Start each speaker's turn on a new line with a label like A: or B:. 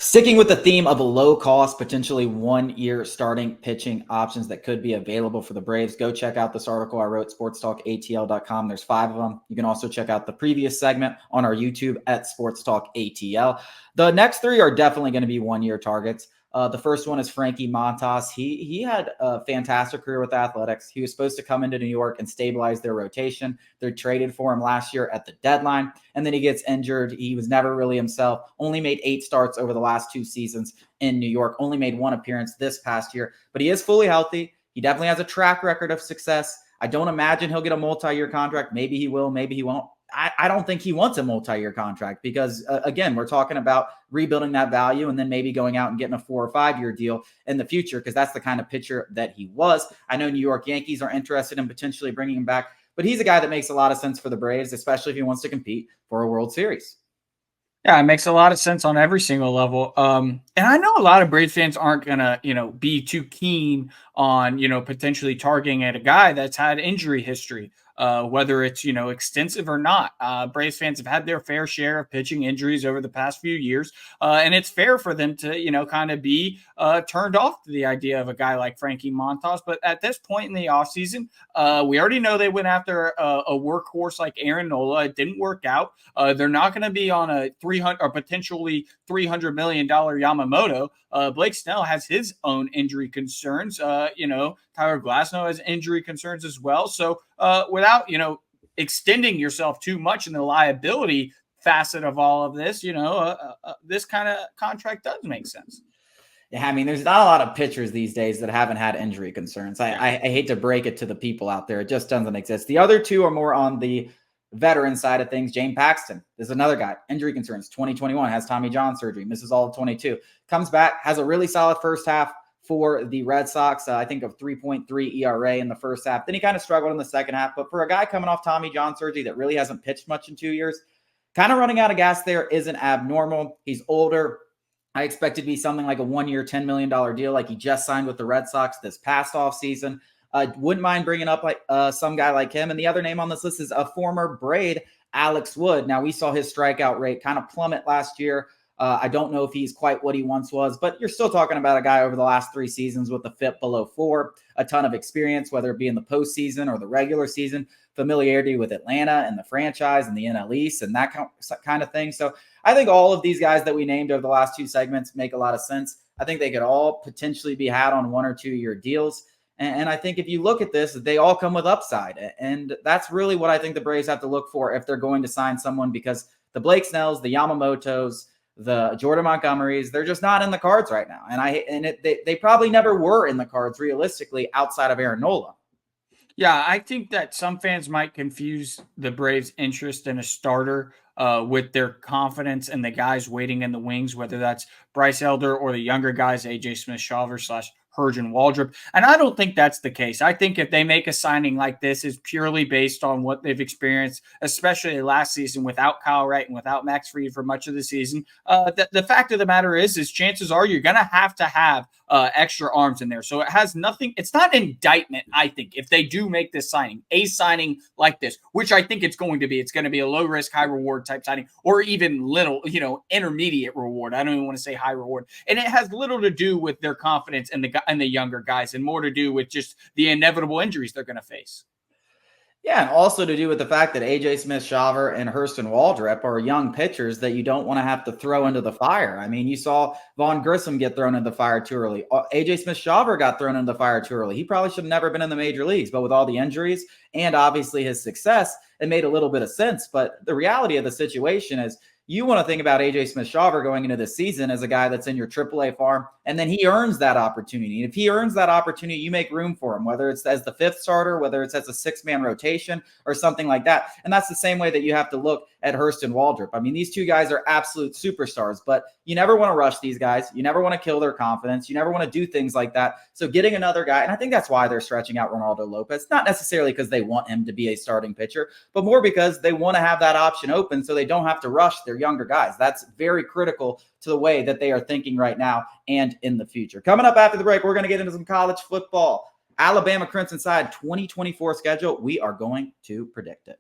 A: Sticking with the theme of low cost, potentially 1 year starting pitching options that could be available for the Braves, go check out this article I wrote, sportstalkatl.com. There's 5 of them. You can also check out the previous segment on our YouTube at sportstalkatl. The next 3 are definitely going to be 1 year targets. The first one is Frankie Montas. He had a fantastic career with Athletics. He was supposed to come into New York and stabilize their rotation. They traded for him last year at the deadline, and then he gets injured. He was never really himself. Only made 8 starts over the last 2 seasons in New York. Only made 1 appearance this past year, but he is fully healthy. He definitely has a track record of success. I don't imagine he'll get a multi-year contract. Maybe he will, maybe he won't. I don't think he wants a multi-year contract because, again, we're talking about rebuilding that value and then maybe going out and getting a 4 or 5 year deal in the future because that's the kind of pitcher that he was. I know New York Yankees are interested in potentially bringing him back, but he's a guy that makes a lot of sense for the Braves, especially if he wants to compete for a World Series.
B: Yeah, it makes a lot of sense on every single level. And I know a lot of Braves fans aren't gonna, be too keen on, potentially targeting at a guy that's had injury history, whether it's, extensive or not. Braves fans have had their fair share of pitching injuries over the past few years. And it's fair for them to, kind of be turned off to the idea of a guy like Frankie Montas. But at this point in the offseason, we already know they went after a workhorse like Aaron Nola. It didn't work out. They're not going to be on a 300 or potentially $300 million Yamamoto. Blake Snell has his own injury concerns. Tyler Glasnow has injury concerns as well. So without, extending yourself too much in the liability facet of all of this, this kind of contract does make sense.
A: Yeah, I mean, there's not a lot of pitchers these days that haven't had injury concerns. I hate to break it to the people out there. It just doesn't exist. The other 2 are more on the veteran side of things. James Paxton is another guy. Injury concerns. 2021 has Tommy John surgery. Misses all of 22. Comes back, has a really solid first half for the Red Sox. I think of 3.3 ERA in the first half. Then he kind of struggled in the second half. But for a guy coming off Tommy John surgery that really hasn't pitched much in 2 years, kind of running out of gas there isn't abnormal. He's older. I expect it to be something like a 1 year, $10 million deal like he just signed with the Red Sox this past offseason. Wouldn't mind bringing up like some guy like him. And the other name on this list is a former Braid, Alex Wood. Now, we saw his strikeout rate kind of plummet last year. I don't know if he's quite what he once was, but you're still talking about a guy over the last 3 seasons with a FIP below 4, a ton of experience, whether it be in the postseason or the regular season, familiarity with Atlanta and the franchise and the NL East and that kind of thing. So I think all of these guys that we named over the last 2 segments make a lot of sense. I think they could all potentially be had on 1 or 2 year deals. And I think if you look at this, they all come with upside. And that's really what I think the Braves have to look for if they're going to sign someone, because the Blake Snells, the Yamamotos, the Jordan Montgomerys, they're just not in the cards right now. And they probably never were in the cards realistically outside of Aaron Nola.
B: Yeah, I think that some fans might confuse the Braves' interest in a starter with their confidence in the guys waiting in the wings, whether that's Bryce Elder or the younger guys, AJ Smith-Shawver / Hergen Waldrop. And I don't think that's the case. I think if they make a signing like this, is purely based on what they've experienced, especially last season without Kyle Wright and without Max Fried for much of the season. The fact of the matter is chances are you're going to have extra arms in there. So it has nothing. It's not indictment, I think, if they do make this signing, a signing like this, which I think it's going to be. It's going to be a low risk, high reward type signing, or even little, intermediate reward. I don't even want to say high reward. And it has little to do with their confidence in the younger guys and more to do with just the inevitable injuries they're going to face.
A: Yeah, and also to do with the fact that AJ Smith-Shawver and Hurston Waldrop are young pitchers that you don't want to have to throw into the fire. I mean, you saw Vaughn Grissom get thrown into the fire too early. AJ Smith-Shawver got thrown into the fire too early. He probably should have never been in the major leagues, but with all the injuries and obviously his success, it made a little bit of sense. But the reality of the situation is you want to think about AJ Smith-Shawver going into this season as a guy that's in your AAA farm, and then he earns that opportunity. And if he earns that opportunity, you make room for him, whether it's as the 5th starter, whether it's as a 6-man rotation or something like that. And that's the same way that you have to look at Hurston Waldrop. I mean, these 2 guys are absolute superstars, but you never want to rush these guys. You never want to kill their confidence. You never want to do things like that. So getting another guy, and I think that's why they're stretching out Ronaldo Lopez, not necessarily because they want him to be a starting pitcher, but more because they want to have that option open so they don't have to rush their younger guys. That's very critical to the way that they are thinking right now and in the future. Coming up after the break, we're going to get into some college football. Alabama Crimson Tide 2024 schedule. We are going to predict it.